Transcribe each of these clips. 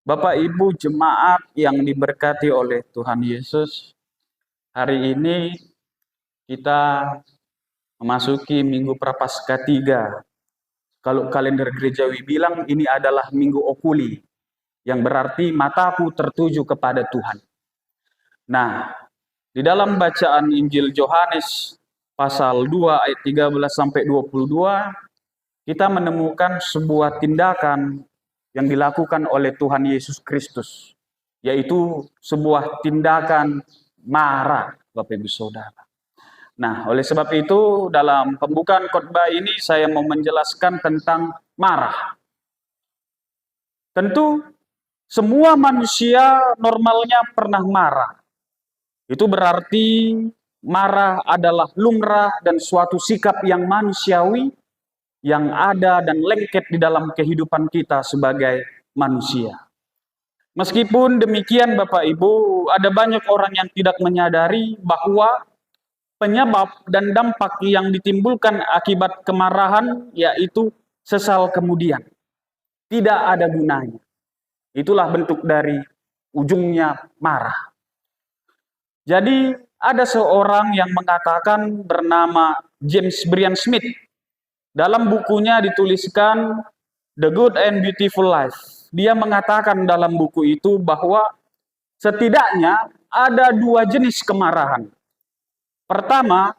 Bapak Ibu jemaat yang diberkati oleh Tuhan Yesus, hari ini kita memasuki Minggu Prapaskah 3. Kalau kalender gerejawi bilang ini adalah Minggu Okuli, yang berarti mataku tertuju kepada Tuhan. Nah, di dalam bacaan Injil Yohanes pasal 2 ayat 13 sampai 22, kita menemukan sebuah tindakan yang dilakukan oleh Tuhan Yesus Kristus, yaitu sebuah tindakan marah, Bapak Ibu Saudara. Nah, oleh sebab itu dalam pembukaan khotbah ini saya mau menjelaskan tentang marah. Tentu semua manusia normalnya pernah marah. Itu berarti marah adalah lumrah dan suatu sikap yang manusiawi yang ada dan lengket di dalam kehidupan kita sebagai manusia. Meskipun demikian Bapak Ibu, ada banyak orang yang tidak menyadari bahwa penyebab dan dampak yang ditimbulkan akibat kemarahan yaitu sesal kemudian. Tidak ada gunanya. Itulah bentuk dari ujungnya marah. Jadi ada seorang yang mengatakan bernama James Bryan Smith. Dalam bukunya dituliskan The Good and Beautiful Life. Dia mengatakan dalam buku itu bahwa setidaknya ada dua jenis kemarahan. Pertama,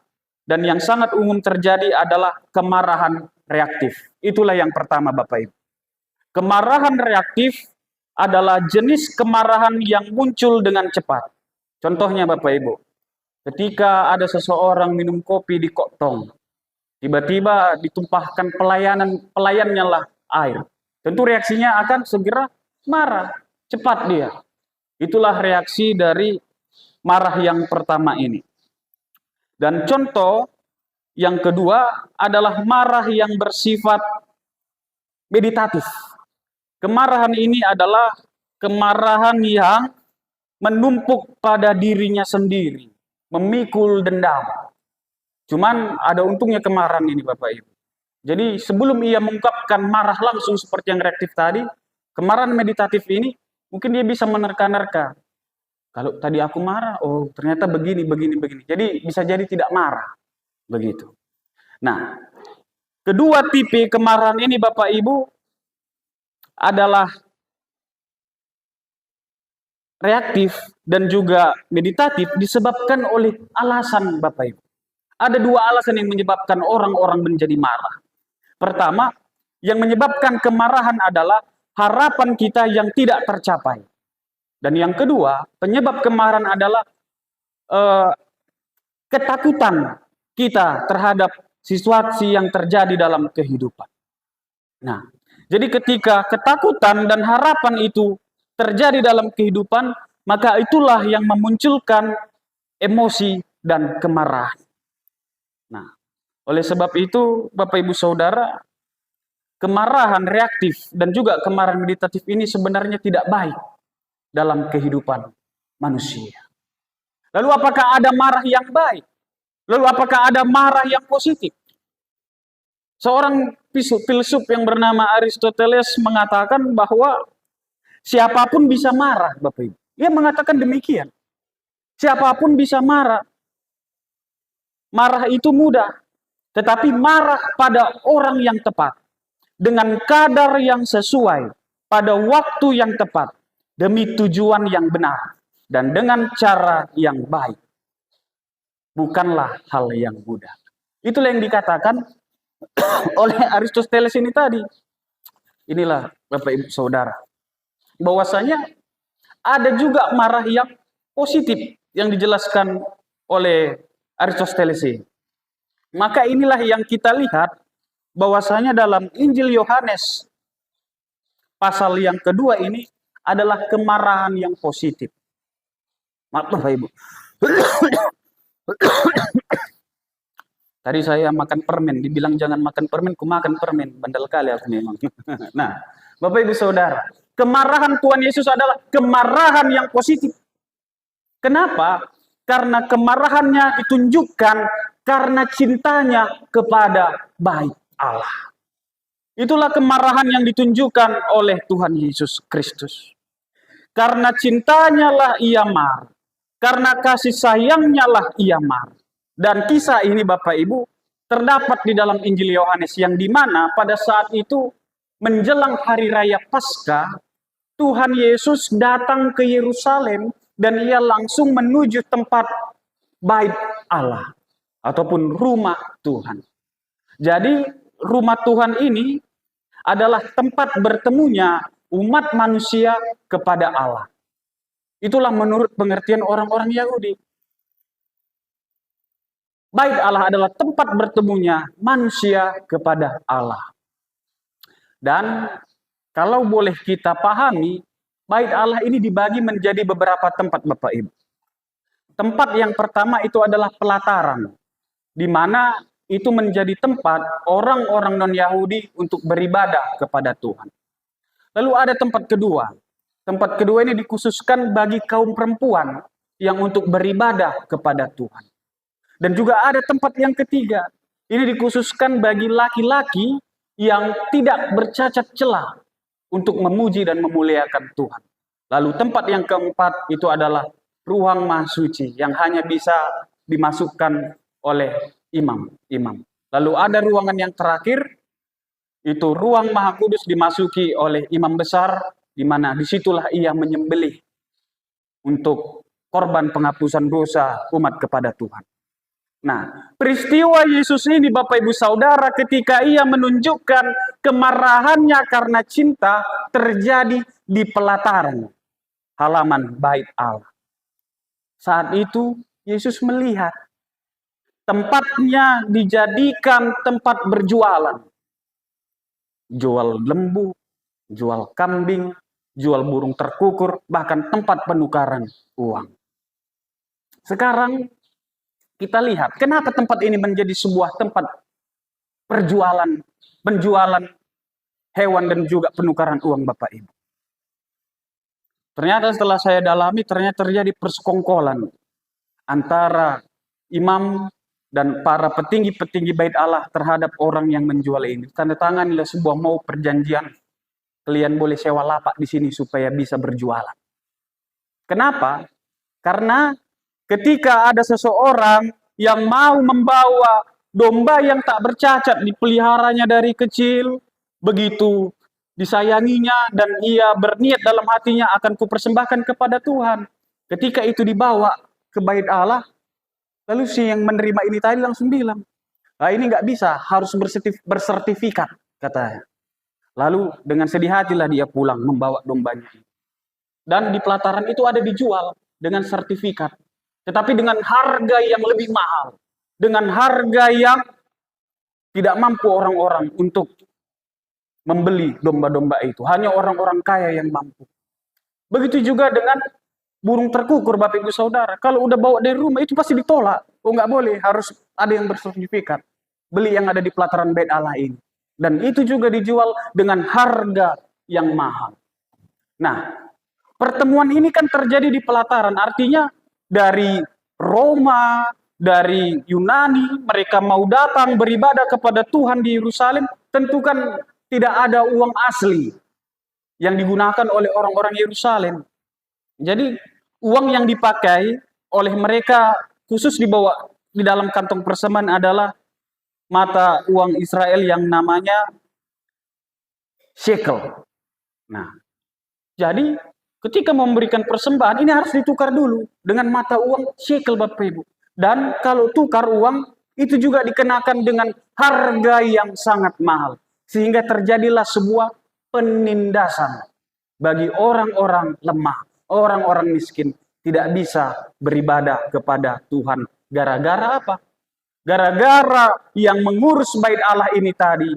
dan yang sangat umum terjadi adalah kemarahan reaktif. Itulah yang pertama Bapak Ibu. Kemarahan reaktif adalah jenis kemarahan yang muncul dengan cepat. Contohnya Bapak Ibu, ketika ada seseorang minum kopi di kok tong, tiba-tiba ditumpahkan pelayannya lah air. Tentu reaksinya akan segera marah, cepat dia. Itulah reaksi dari marah yang pertama ini. Dan contoh yang kedua adalah marah yang bersifat meditatif. Kemarahan ini adalah kemarahan yang menumpuk pada dirinya sendiri, memikul dendam. Cuman ada untungnya kemarahan ini Bapak Ibu. Jadi sebelum ia mengungkapkan marah langsung seperti yang reaktif tadi, kemarahan meditatif ini mungkin dia bisa menerka-nerka. Kalau tadi aku marah, oh ternyata begini. Jadi bisa jadi tidak marah. Begitu. Nah, kedua tipe kemarahan ini Bapak Ibu adalah reaktif dan juga meditatif disebabkan oleh alasan Bapak Ibu. Ada dua alasan yang menyebabkan orang-orang menjadi marah. Pertama, yang menyebabkan kemarahan adalah harapan kita yang tidak tercapai. Dan yang kedua, penyebab kemarahan adalah ketakutan kita terhadap situasi yang terjadi dalam kehidupan. Nah, jadi ketika ketakutan dan harapan itu terjadi dalam kehidupan, maka itulah yang memunculkan emosi dan kemarahan. Nah, oleh sebab itu, Bapak Ibu Saudara, kemarahan reaktif dan juga kemarahan meditatif ini sebenarnya tidak baik dalam kehidupan manusia. Lalu apakah ada marah yang baik? Lalu apakah ada marah yang positif? Seorang filsuf yang bernama Aristoteles mengatakan bahwa siapapun bisa marah, Bapak Ibu. Dia mengatakan demikian. Siapapun bisa marah. Marah itu mudah, tetapi marah pada orang yang tepat, dengan kadar yang sesuai, pada waktu yang tepat, demi tujuan yang benar, dan dengan cara yang baik. Bukanlah hal yang mudah. Itulah yang dikatakan oleh Aristoteles ini tadi. Inilah Bapak Ibu Saudara. Bahwasanya ada juga marah yang positif yang dijelaskan oleh Aristoteles ini. Maka inilah yang kita lihat bahwasanya dalam Injil Yohanes pasal yang kedua ini adalah kemarahan yang positif. Maaf Bapak Ibu. Tadi saya makan permen, dibilang jangan makan permen, ku makan permen. Bandel kali aku memang. Nah, Bapak Ibu Saudara, kemarahan Tuhan Yesus adalah kemarahan yang positif. Kenapa? Karena kemarahannya ditunjukkan karena cintanya kepada baik Allah. Itulah kemarahan yang ditunjukkan oleh Tuhan Yesus Kristus. Karena cintanya lah ia marah. Karena kasih sayangnya lah ia marah. Dan kisah ini Bapak Ibu terdapat di dalam Injil Yohanes yang dimana pada saat itu menjelang hari raya Paskah, Tuhan Yesus datang ke Yerusalem dan ia langsung menuju tempat bait Allah ataupun rumah Tuhan. Jadi rumah Tuhan ini adalah tempat bertemunya umat manusia kepada Allah. Itulah menurut pengertian orang-orang Yahudi. Bait Allah adalah tempat bertemunya manusia kepada Allah. Dan kalau boleh kita pahami, bait Allah ini dibagi menjadi beberapa tempat Bapak Ibu. Tempat yang pertama itu adalah pelataran, di mana itu menjadi tempat orang-orang non-Yahudi untuk beribadah kepada Tuhan. Lalu ada tempat kedua. Tempat kedua ini dikhususkan bagi kaum perempuan yang untuk beribadah kepada Tuhan. Dan juga ada tempat yang ketiga. Ini dikhususkan bagi laki-laki yang tidak bercacat celah untuk memuji dan memuliakan Tuhan. Lalu tempat yang keempat itu adalah ruang maha suci yang hanya bisa dimasukkan oleh imam. Lalu ada ruangan yang terakhir, itu ruang maha kudus dimasuki oleh imam besar, di mana disitulah ia menyembelih untuk korban penghapusan dosa umat kepada Tuhan. Nah, peristiwa Yesus ini Bapak Ibu Saudara ketika ia menunjukkan kemarahannya karena cinta terjadi di pelataran halaman bait Allah. Saat itu Yesus melihat tempatnya dijadikan tempat berjualan. Jual lembu, jual kambing, jual burung terkukur, bahkan tempat penukaran uang. Sekarang kita lihat, kenapa tempat ini menjadi sebuah tempat penjualan hewan dan juga penukaran uang Bapak Ibu. Ternyata setelah saya dalami, ternyata terjadi persekongkolan antara imam dan para petinggi-petinggi bait Allah terhadap orang yang menjual ini. Tanda tangan adalah sebuah mau perjanjian. Kalian boleh sewa lapak di sini supaya bisa berjualan. Kenapa? Karena ketika ada seseorang yang mau membawa domba yang tak bercacat, dipeliharanya dari kecil, begitu disayanginya dan ia berniat dalam hatinya akan kupersembahkan kepada Tuhan. Ketika itu dibawa ke bait Allah, lalu si yang menerima ini tadi langsung bilang, "Ah, ini nggak bisa, harus bersertifikat," katanya. Lalu dengan sedih hatilah dia pulang membawa dombanya. Dan di pelataran itu ada dijual dengan sertifikat. Tetapi dengan harga yang lebih mahal. Dengan harga yang tidak mampu orang-orang untuk membeli domba-domba itu. Hanya orang-orang kaya yang mampu. Begitu juga dengan burung terkukur Bapak Ibu Saudara. Kalau udah bawa dari rumah itu pasti ditolak. Oh nggak boleh, harus ada yang bersertifikat. Beli yang ada di pelataran bait Allah ini. Dan itu juga dijual dengan harga yang mahal. Nah, pertemuan ini kan terjadi di pelataran. Artinya dari Roma, dari Yunani, mereka mau datang beribadah kepada Tuhan di Yerusalem. Tentu kan tidak ada uang asli yang digunakan oleh orang-orang Yerusalem. Jadi uang yang dipakai oleh mereka khusus dibawa di dalam kantong persembahan adalah mata uang Israel yang namanya shekel. Nah, jadi ketika memberikan persembahan ini harus ditukar dulu dengan mata uang shekel Bapak Ibu. Dan kalau tukar uang itu juga dikenakan dengan harga yang sangat mahal. Sehingga terjadilah sebuah penindasan bagi orang-orang lemah, orang-orang miskin tidak bisa beribadah kepada Tuhan. Gara-gara apa? Gara-gara yang mengurus bait Allah ini tadi,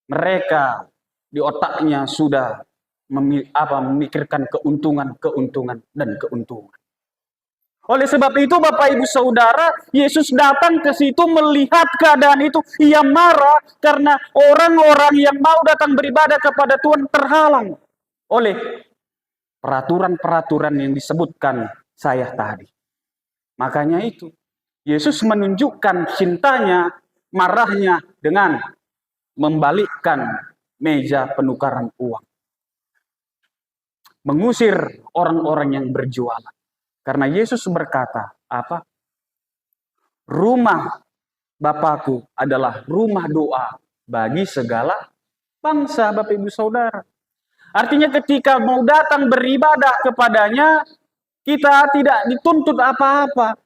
mereka di otaknya sudah memikirkan keuntungan. Oleh sebab itu Bapak Ibu Saudara, Yesus datang ke situ melihat keadaan itu. Ia marah karena orang-orang yang mau datang beribadah kepada Tuhan terhalang oleh peraturan-peraturan yang disebutkan saya tadi. Makanya itu Yesus menunjukkan cintanya, marahnya dengan membalikkan meja penukaran uang. mengusir orang-orang yang berjualan. Karena Yesus berkata, apa? Rumah Bapakku adalah rumah doa bagi segala bangsa, Bapak Ibu Saudara. Artinya ketika mau datang beribadah kepadanya, kita tidak dituntut apa-apa.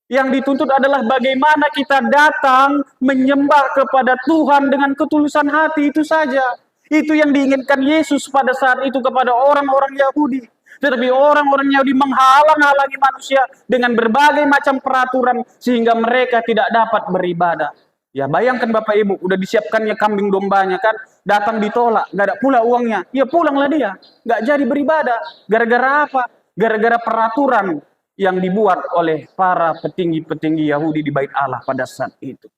Yang dituntut adalah bagaimana kita datang menyembah kepada Tuhan dengan ketulusan hati, itu saja. Itu yang diinginkan Yesus pada saat itu kepada orang-orang Yahudi. Tetapi orang-orang Yahudi menghalang-halangi manusia dengan berbagai macam peraturan sehingga mereka tidak dapat beribadah. Ya bayangkan Bapak Ibu, udah disiapkannya kambing dombanya kan, datang ditolak, gak ada pula uangnya. Ya pulanglah dia, gak jadi beribadah. Gara-gara apa? Gara-gara peraturan yang dibuat oleh para petinggi-petinggi Yahudi di Bait Allah pada saat itu.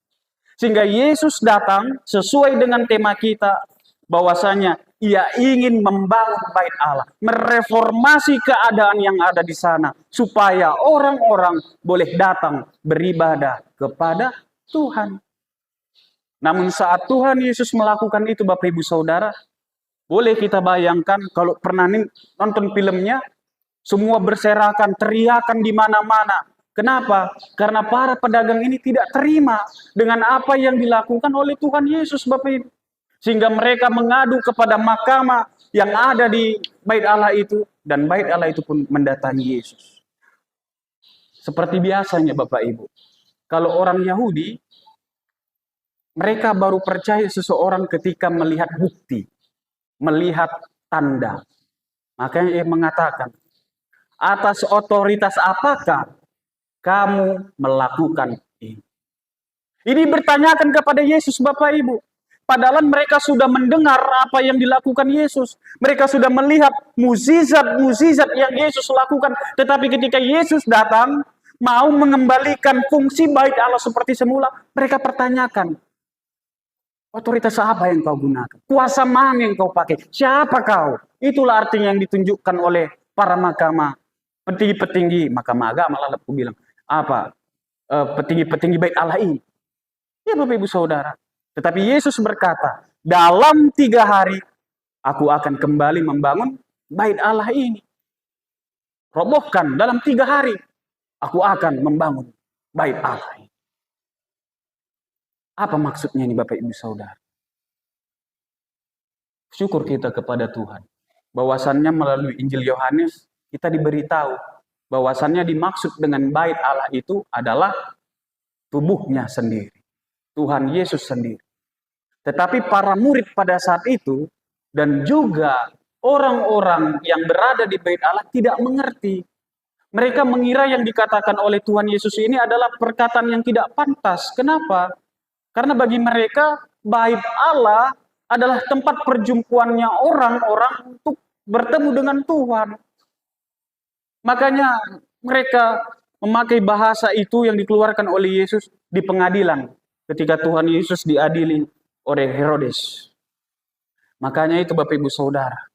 Sehingga Yesus datang sesuai dengan tema kita, bahwasanya ia ingin membangun Bait Allah, mereformasi keadaan yang ada di sana, supaya orang-orang boleh datang beribadah kepada Tuhan. Namun saat Tuhan Yesus melakukan itu, Bapak Ibu Saudara, boleh kita bayangkan kalau pernah nonton filmnya, semua berserakan, teriakan di mana-mana. Kenapa? Karena para pedagang ini tidak terima dengan apa yang dilakukan oleh Tuhan Yesus, Bapak Ibu. Sehingga mereka mengadu kepada mahkamah yang ada di Bait Allah itu, dan Bait Allah itu pun mendatangi Yesus. Seperti biasanya Bapak Ibu, kalau orang Yahudi, mereka baru percaya seseorang ketika melihat bukti, melihat tanda. Makanya ia mengatakan, atas otoritas apakah kamu melakukan ini? Ini bertanyakan kepada Yesus, Bapak Ibu. Padahal mereka sudah mendengar apa yang dilakukan Yesus. Mereka sudah melihat mukjizat-mukjizat yang Yesus lakukan. Tetapi ketika Yesus datang, mau mengembalikan fungsi Bait Allah seperti semula, mereka pertanyakan, otoritas apa yang kau gunakan? Kuasa mana yang kau pakai? Siapa kau? Itulah artinya yang ditunjukkan oleh para mahkamah, petinggi-petinggi, mahkamah agama lah aku bilang, apa? Petinggi-petinggi Bait Allah ini. Ya Bapak Ibu Saudara. Tetapi Yesus berkata, dalam 3 hari aku akan kembali membangun Bait Allah ini. Robohkan dalam 3 hari aku akan membangun Bait Allah ini. Apa maksudnya ini Bapak Ibu Saudara? Syukur kita kepada Tuhan. Bahwasannya melalui Injil Yohanes kita diberitahu bahwasannya dimaksud dengan Bait Allah itu adalah tubuhnya sendiri. Tuhan Yesus sendiri. Tetapi para murid pada saat itu dan juga orang-orang yang berada di Bait Allah tidak mengerti. Mereka mengira yang dikatakan oleh Tuhan Yesus ini adalah perkataan yang tidak pantas. Kenapa? Karena bagi mereka Bait Allah adalah tempat perjumpaannya orang-orang untuk bertemu dengan Tuhan. Makanya mereka memakai bahasa itu yang dikeluarkan oleh Yesus di pengadilan ketika Tuhan Yesus diadili oleh Herodes. Makanya itu Bapak Ibu Saudara.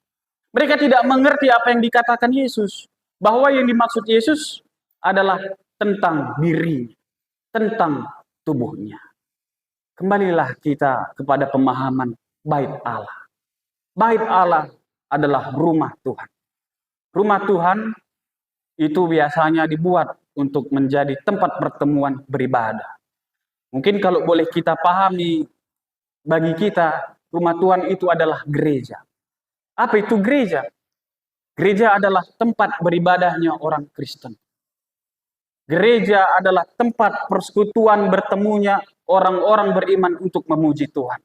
Mereka tidak mengerti apa yang dikatakan Yesus. Bahwa yang dimaksud Yesus adalah tentang diri, tentang tubuhnya. Kembalilah kita kepada pemahaman Bait Allah. Bait Allah adalah rumah Tuhan. Rumah Tuhan itu biasanya dibuat untuk menjadi tempat pertemuan beribadah. Mungkin kalau boleh kita pahami, bagi kita rumah Tuhan itu adalah gereja. Apa itu gereja? Gereja adalah tempat beribadahnya orang Kristen. Gereja adalah tempat persekutuan bertemunya orang-orang beriman untuk memuji Tuhan.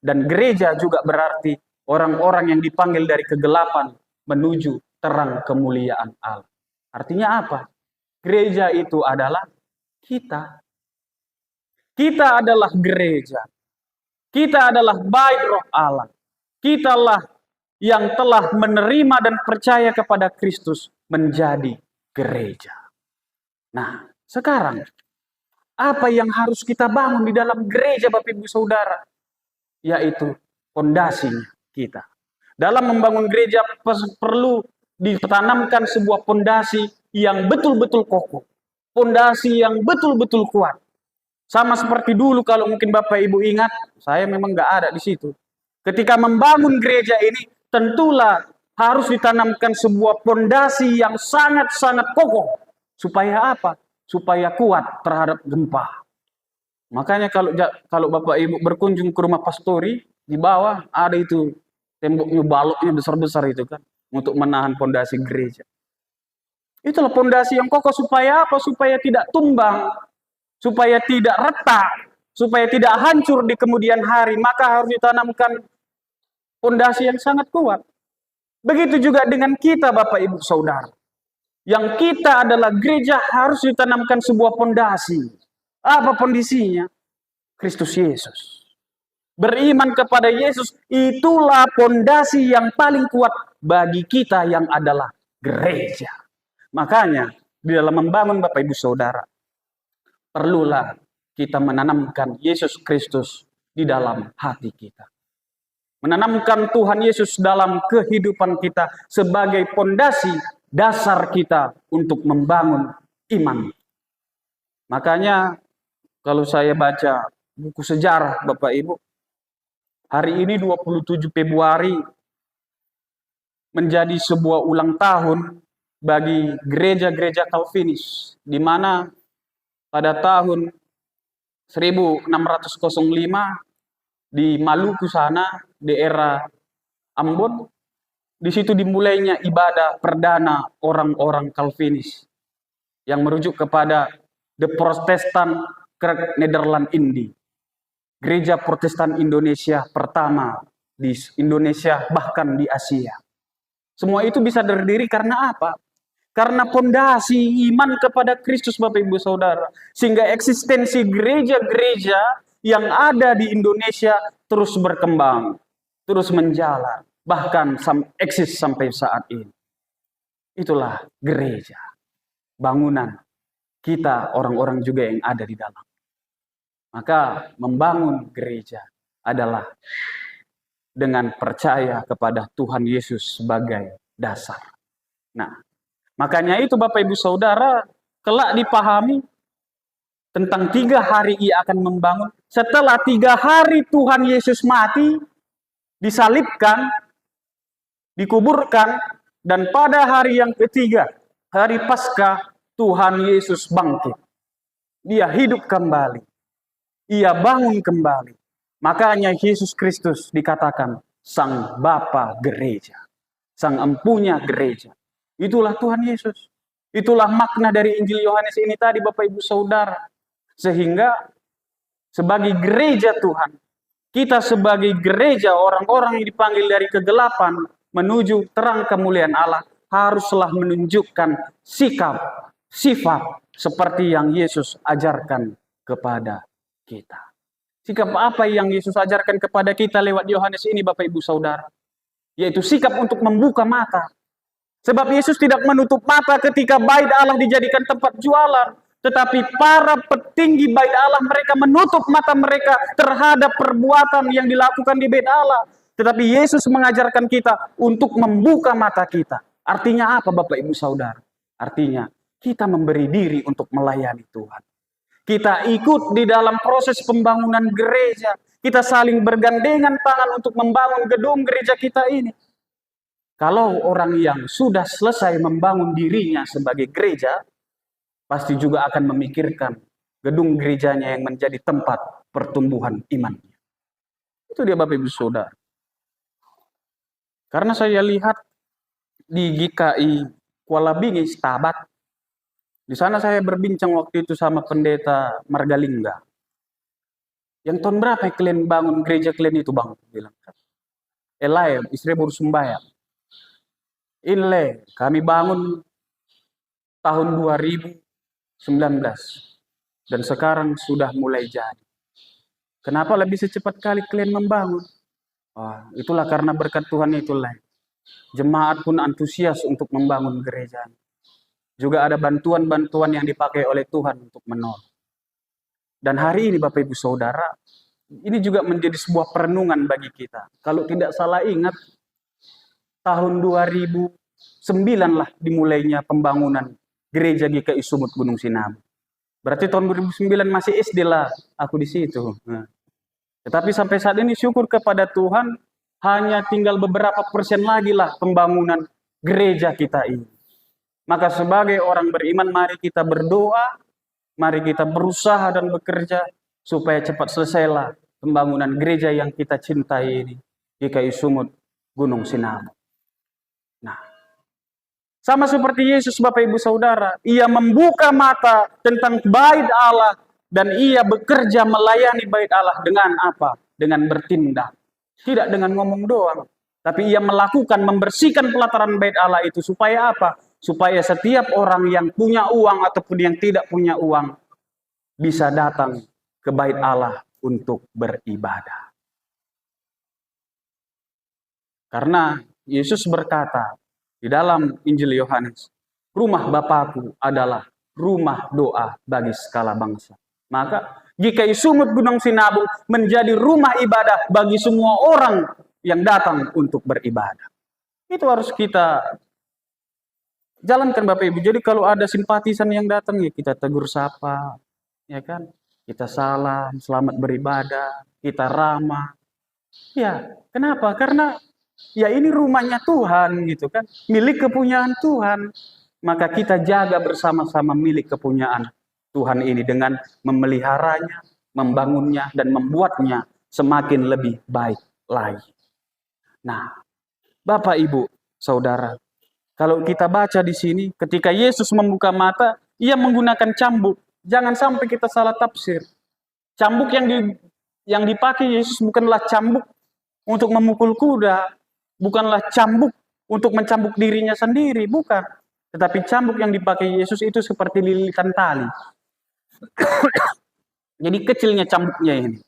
Dan gereja juga berarti orang-orang yang dipanggil dari kegelapan menuju terang kemuliaan Allah. Artinya apa? Gereja itu adalah kita. Kita adalah gereja. Kita adalah Bait Roh Allah. Kitalah yang telah menerima dan percaya kepada Kristus menjadi gereja. Nah, sekarang apa yang harus kita bangun di dalam gereja Bapak Ibu Saudara? Yaitu pondasinya kita. Dalam membangun gereja perlu ditanamkan sebuah pondasi yang betul-betul kokoh. Pondasi yang betul-betul kuat. Sama seperti dulu kalau mungkin Bapak Ibu ingat, saya memang nggak ada di situ. Ketika membangun gereja ini, tentulah Harus ditanamkan sebuah pondasi yang sangat-sangat kokoh. Supaya apa? Supaya kuat terhadap gempa. Makanya kalau Bapak Ibu berkunjung ke rumah pastori, di bawah ada itu temboknya, baloknya besar-besar itu kan, untuk menahan pondasi gereja. Itulah pondasi yang kokoh. Supaya apa? Supaya tidak tumbang, supaya tidak retak, supaya tidak hancur di kemudian hari. Maka harus ditanamkan pondasi yang sangat kuat. Begitu juga dengan kita, Bapak Ibu Saudara. Yang kita adalah gereja, harus ditanamkan sebuah pondasi. Apa pondasinya? Kristus Yesus. Beriman kepada Yesus, itulah pondasi yang paling kuat bagi kita yang adalah gereja. Makanya di dalam membangun Bapak Ibu Saudara, perlulah kita menanamkan Yesus Kristus di dalam hati kita. Menanamkan Tuhan Yesus dalam kehidupan kita sebagai pondasi dasar kita untuk membangun iman. Makanya kalau saya baca buku sejarah Bapak Ibu, hari ini 27 Februari menjadi sebuah ulang tahun bagi gereja-gereja Calvinis, di mana pada tahun 1605 di Maluku sana, di era Ambon, di situ dimulainya ibadah perdana orang-orang Calvinis yang merujuk kepada The Protestant Kerk Nederland Indi, gereja Protestan Indonesia pertama di Indonesia, bahkan di Asia. Semua itu bisa terdiri karena apa? Karena pondasi iman kepada Kristus, Bapak Ibu Saudara, sehingga eksistensi gereja-gereja yang ada di Indonesia terus berkembang, terus menjalan, bahkan eksis sampai saat ini. Itulah gereja, bangunan kita orang-orang juga yang ada di dalam. Maka membangun gereja adalah dengan percaya kepada Tuhan Yesus sebagai dasar. Nah, makanya itu Bapak Ibu Saudara, kelak dipahami tentang 3 hari ia akan membangun. Setelah 3 hari Tuhan Yesus mati, disalibkan, dikuburkan, dan pada hari yang ketiga, hari Paskah, Tuhan Yesus bangkit. Dia hidup kembali. Ia bangun kembali. Makanya Yesus Kristus dikatakan Sang Bapa Gereja, Sang Empunya Gereja. Itulah Tuhan Yesus. Itulah makna dari Injil Yohanes ini tadi, Bapak Ibu Saudara. Sehingga sebagai gereja Tuhan, kita sebagai gereja, orang-orang yang dipanggil dari kegelapan menuju terang kemuliaan Allah, haruslah menunjukkan sikap, sifat seperti yang Yesus ajarkan kepada kita. Sikap apa yang Yesus ajarkan kepada kita lewat Yohanes ini, Bapak Ibu Saudara? Yaitu sikap untuk membuka mata. Sebab Yesus tidak menutup mata ketika bait Allah dijadikan tempat jualan. Tetapi para petinggi bait Allah, mereka menutup mata mereka terhadap perbuatan yang dilakukan di bait Allah. Tetapi Yesus mengajarkan kita untuk membuka mata kita. Artinya apa, Bapak Ibu Saudara? Artinya kita memberi diri untuk melayani Tuhan. Kita ikut di dalam proses pembangunan gereja. Kita saling bergandengan tangan untuk membangun gedung gereja kita ini. Kalau orang yang sudah selesai membangun dirinya sebagai gereja, pasti juga akan memikirkan gedung gerejanya yang menjadi tempat pertumbuhan imannya. Itu dia Bapak Ibu Saudara. Karena saya lihat di GKI Kuala Bingi, Stabat, di sana saya berbincang waktu itu sama pendeta Margalingga. Yang tahun berapa kalian bangun gereja kalian itu, Bang? Bilang. Elai, istri baru sembahyang. Ini kami bangun tahun 2019 dan sekarang sudah mulai jadi. Kenapa lebih secepat kali kalian membangun? Itulah karena berkat Tuhan itulah. Jemaat pun antusias untuk membangun gereja. Juga ada bantuan-bantuan yang dipakai oleh Tuhan untuk menolong. Dan hari ini Bapak Ibu Saudara, ini juga menjadi sebuah perenungan bagi kita. Kalau tidak salah ingat, tahun 2009 lah dimulainya pembangunan gereja GKI Sumut Gunung Sinabung. Berarti tahun 2009 masih SD lah aku di situ. Nah. Tetapi sampai saat ini syukur kepada Tuhan, hanya tinggal beberapa persen lagi lah pembangunan gereja kita ini. Maka sebagai orang beriman, mari kita berdoa, mari kita berusaha dan bekerja supaya cepat selesailah pembangunan gereja yang kita cintai ini di Kayu Sumut, Gunung Sinabung. Nah, sama seperti Yesus, Bapak Ibu Saudara, ia membuka mata tentang bait Allah dan ia bekerja melayani bait Allah dengan apa? Dengan bertindak. Tidak dengan ngomong doang, tapi ia melakukan, membersihkan pelataran bait Allah itu supaya apa? Supaya setiap orang yang punya uang ataupun yang tidak punya uang bisa datang ke bait Allah untuk beribadah. Karena Yesus berkata di dalam Injil Yohanes, rumah Bapakku adalah rumah doa bagi segala bangsa. Maka GKI Sumut Gunung Sinabung menjadi rumah ibadah bagi semua orang yang datang untuk beribadah. Itu harus kita jalankan, Bapak Ibu. Jadi kalau ada simpatisan yang datang, ya kita tegur sapa, ya kan? Kita salam, selamat beribadah, kita ramah. Ya, kenapa? Karena ya ini rumahnya Tuhan gitu kan, milik kepunyaan Tuhan. Maka kita jaga bersama-sama milik kepunyaan Tuhan ini dengan memeliharanya, membangunnya, dan membuatnya semakin lebih baik lagi. Nah, Bapak, Ibu, Saudara, kalau kita baca di sini, ketika Yesus membuka mata, ia menggunakan cambuk. Jangan sampai kita salah tafsir. Cambuk yang dipakai Yesus bukanlah cambuk untuk memukul kuda, bukanlah cambuk untuk mencambuk dirinya sendiri, bukan. Tetapi cambuk yang dipakai Yesus itu seperti lilitan tali. Jadi kecilnya cambuknya ini.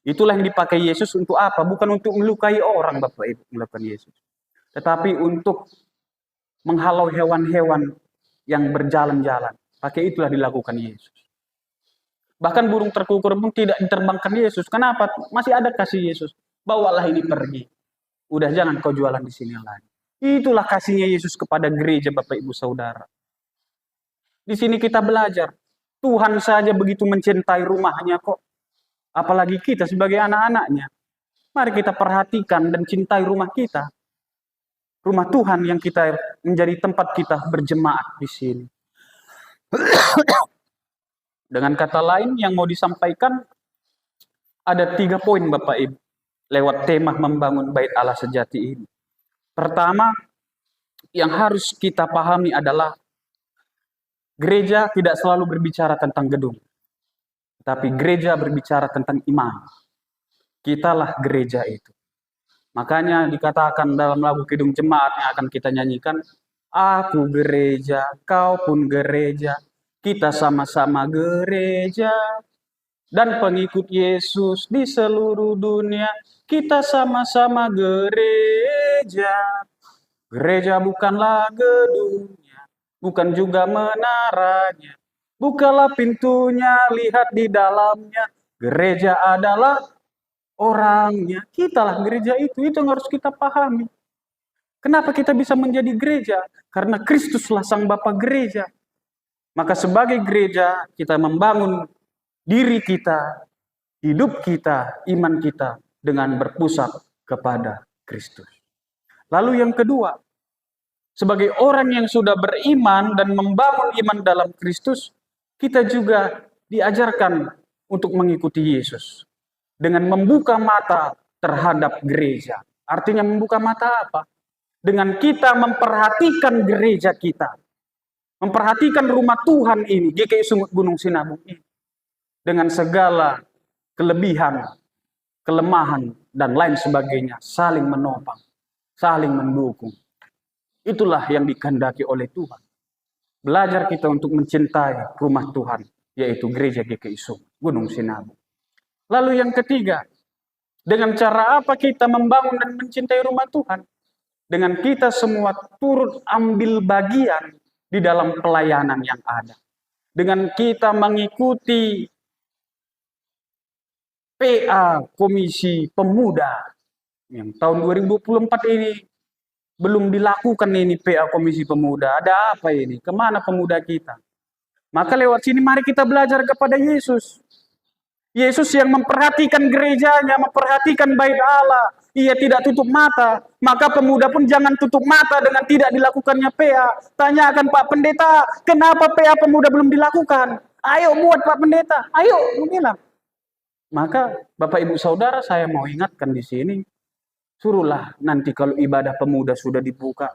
Itulah yang dipakai Yesus untuk apa? Bukan untuk melukai orang, Bapak Ibu, melakukan Yesus. Tetapi untuk menghalau hewan-hewan yang berjalan-jalan. Pakai itulah dilakukan Yesus. Bahkan burung terkukur pun tidak diterbangkan Yesus. Kenapa? Masih ada kasih Yesus. Bawalah ini pergi. Udah jangan kau jualan di sini lagi. Itulah kasihnya Yesus kepada gereja, Bapak Ibu Saudara. Di sini kita belajar. Tuhan saja begitu mencintai rumahnya kok. Apalagi kita sebagai anak-anaknya. Mari kita perhatikan dan cintai rumah kita. Rumah Tuhan yang kita menjadi tempat kita berjemaat di sini. Dengan kata lain yang mau disampaikan, ada 3 poin Bapak Ibu lewat tema membangun bait Allah sejati ini. Pertama, yang harus kita pahami adalah gereja tidak selalu berbicara tentang gedung, tapi gereja berbicara tentang iman. Kitalah gereja itu. Makanya dikatakan dalam lagu Kidung Jemaat yang akan kita nyanyikan, aku gereja, kau pun gereja, kita sama-sama gereja, dan pengikut Yesus di seluruh dunia, kita sama-sama gereja. Gereja bukanlah gedungnya, bukan juga menaranya. Bukalah pintunya, lihat di dalamnya. Gereja adalah orangnya. Kitalah gereja itu yang harus kita pahami. Kenapa kita bisa menjadi gereja? Karena Kristuslah sang Bapa gereja. Maka sebagai gereja, kita membangun diri kita, hidup kita, iman kita dengan berpusat kepada Kristus. Lalu yang kedua, sebagai orang yang sudah beriman dan membangun iman dalam Kristus, kita juga diajarkan untuk mengikuti Yesus dengan membuka mata terhadap gereja. Artinya membuka mata apa? Dengan kita memperhatikan gereja kita, memperhatikan rumah Tuhan ini, GKI Sumut Gunung Sinabung ini, dengan segala kelebihan, kelemahan, dan lain sebagainya, saling menopang, saling mendukung. Itulah yang dikehendaki oleh Tuhan. Belajar kita untuk mencintai rumah Tuhan, yaitu gereja GKI Sumut Gunung Sinabung. Lalu yang ketiga, dengan cara apa kita membangun dan mencintai rumah Tuhan? Dengan kita semua turut ambil bagian di dalam pelayanan yang ada. Dengan kita mengikuti PA Komisi Pemuda yang tahun 2024 ini belum dilakukan ini PA Komisi Pemuda. Ada apa ini? Kemana pemuda kita? Maka lewat sini mari kita belajar kepada Yesus. Yesus yang memperhatikan gerejanya, memperhatikan bait Allah, ia tidak tutup mata. Maka pemuda pun jangan tutup mata dengan tidak dilakukannya PA. Tanyakan Pak Pendeta, kenapa PA pemuda belum dilakukan? Ayo buat Pak Pendeta, ayo, bilang. Maka Bapak Ibu Saudara, saya mau ingatkan di sini, suruhlah nanti kalau ibadah pemuda sudah dibuka,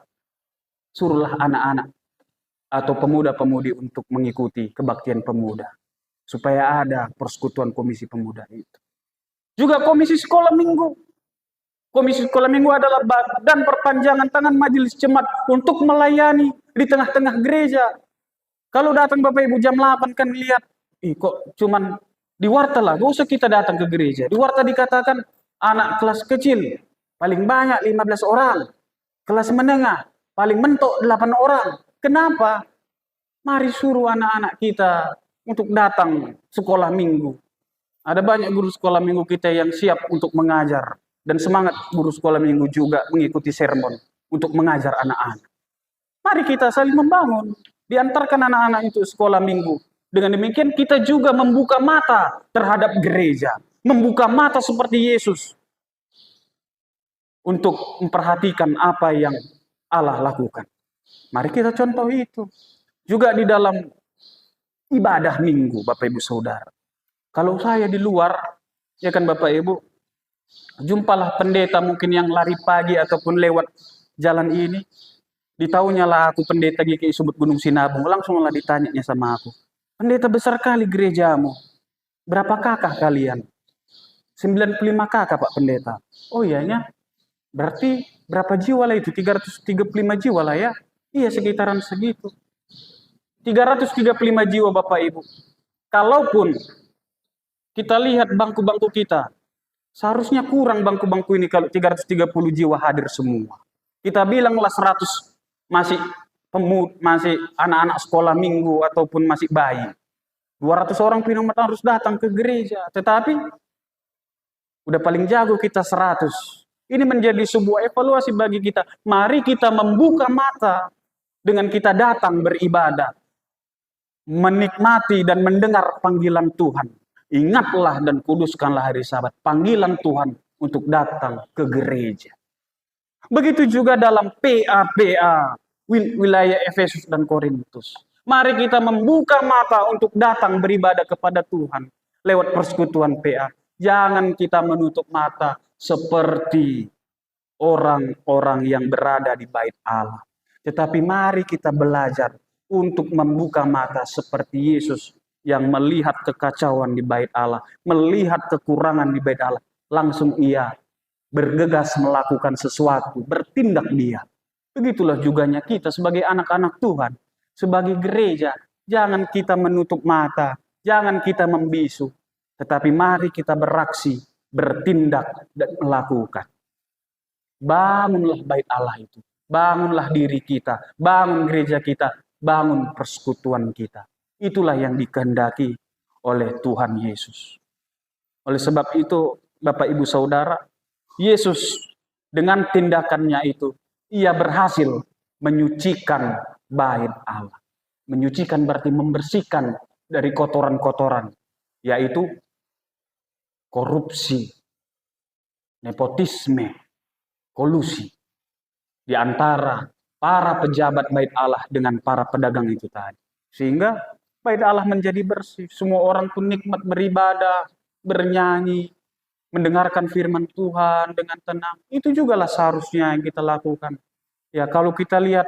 suruhlah anak-anak atau pemuda-pemudi untuk mengikuti kebaktian pemuda. Supaya ada persekutuan komisi pemuda itu. Juga komisi sekolah minggu. Komisi sekolah minggu adalah badan perpanjangan tangan majelis jemaat untuk melayani di tengah-tengah gereja. Kalau datang Bapak Ibu jam 8 kan lihat, kok cuman di warta lah, gak usah kita datang ke gereja. Di warta dikatakan anak kelas kecil paling banyak 15 orang. Kelas menengah paling mentok 8 orang. Kenapa? Mari suruh anak-anak kita untuk datang sekolah minggu. Ada banyak guru sekolah minggu kita yang siap untuk mengajar. Dan semangat guru sekolah minggu juga mengikuti sermon untuk mengajar anak-anak. Mari kita saling membangun. Diantarkan anak-anak itu sekolah minggu. Dengan demikian kita juga membuka mata terhadap gereja. Membuka mata seperti Yesus. Untuk memperhatikan apa yang Allah lakukan. Mari kita contoh itu. Juga di dalam ibadah minggu, Bapak Ibu Saudara. Kalau saya di luar, ya kan Bapak Ibu, jumpalah pendeta mungkin yang lari pagi ataupun lewat jalan ini. Ditahunya lah aku pendeta GKI Sumut Gunung Sinabung, langsung lah ditanyanya sama aku. Pendeta besar kali gerejamu, berapa kakak kalian? 95 kakak Pak Pendeta. Oh iyanya, berarti berapa jiwa lah itu? 335 jiwa lah ya? Iya sekitaran segitu. 335 jiwa Bapak Ibu. Kalaupun kita lihat bangku-bangku kita, seharusnya kurang bangku-bangku ini kalau 330 jiwa hadir semua. Kita bilanglah 100 masih masih anak-anak sekolah minggu ataupun masih bayi. 200 orang pinomat harus datang ke gereja. Tetapi udah paling jago kita 100. Ini menjadi sebuah evaluasi bagi kita. Mari kita membuka mata dengan kita datang beribadah. Menikmati dan mendengar panggilan Tuhan. Ingatlah dan kuduskanlah hari Sabat. Panggilan Tuhan untuk datang ke gereja. Begitu juga dalam PA wilayah Efesus dan Korintus. Mari kita membuka mata untuk datang beribadah kepada Tuhan lewat persekutuan PA. Jangan kita menutup mata seperti orang-orang yang berada di bait Allah. Tetapi mari kita belajar untuk membuka mata seperti Yesus yang melihat kekacauan di bait Allah, melihat kekurangan di bait Allah, langsung ia bergegas melakukan sesuatu, bertindak dia. Begitulah juganya kita sebagai anak-anak Tuhan, sebagai gereja, jangan kita menutup mata, jangan kita membisu, tetapi mari kita beraksi, bertindak dan melakukan. Bangunlah bait Allah itu, bangunlah diri kita, bangun gereja kita, bangun persekutuan kita. Itulah yang dikehendaki oleh Tuhan Yesus. Oleh sebab itu, Bapak Ibu Saudara, Yesus dengan tindakannya itu, ia berhasil menyucikan bait Allah. Menyucikan berarti membersihkan dari kotoran-kotoran, yaitu korupsi, nepotisme, kolusi di antara para pejabat bait Allah dengan para pedagang itu tadi. Sehingga bait Allah menjadi bersih. Semua orang pun nikmat beribadah, bernyanyi, mendengarkan firman Tuhan dengan tenang. Itu juga lah seharusnya yang kita lakukan. Ya, kalau kita lihat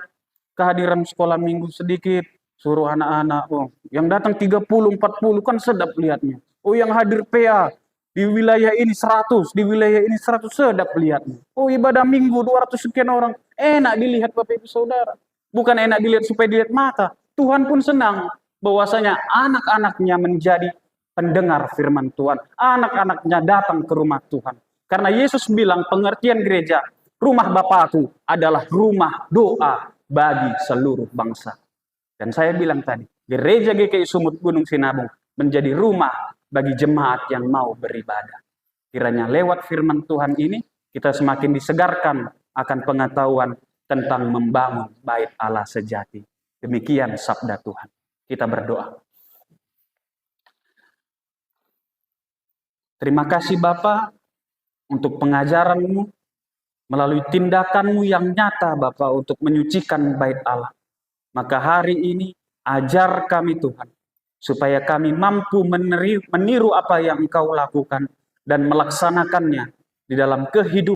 kehadiran sekolah minggu sedikit, suruh anak-anak, yang datang 30, 40 kan sedap lihatnya. Oh, yang hadir PA di wilayah ini 100, di wilayah ini 100, sedap lihatnya. Oh, ibadah minggu 200 sekian orang, enak dilihat Bapak Ibu Saudara. Bukan enak dilihat supaya dilihat mata. Tuhan pun senang bahwasanya anak-anaknya menjadi pendengar firman Tuhan. Anak-anaknya datang ke rumah Tuhan. Karena Yesus bilang pengertian gereja, rumah Bapakku adalah rumah doa bagi seluruh bangsa. Dan saya bilang tadi, gereja GKI Sumut Gunung Sinabung menjadi rumah bagi jemaat yang mau beribadah. Kiranya lewat firman Tuhan ini, kita semakin disegarkan akan pengetahuan tentang membangun bait Allah sejati. Demikian sabda Tuhan. Kita berdoa. Terima kasih Bapa untuk pengajaran-Mu melalui tindakanmu yang nyata Bapa untuk menyucikan bait Allah. Maka hari ini ajar kami Tuhan, supaya kami mampu meniru apa yang Engkau lakukan dan melaksanakannya di dalam kehidupan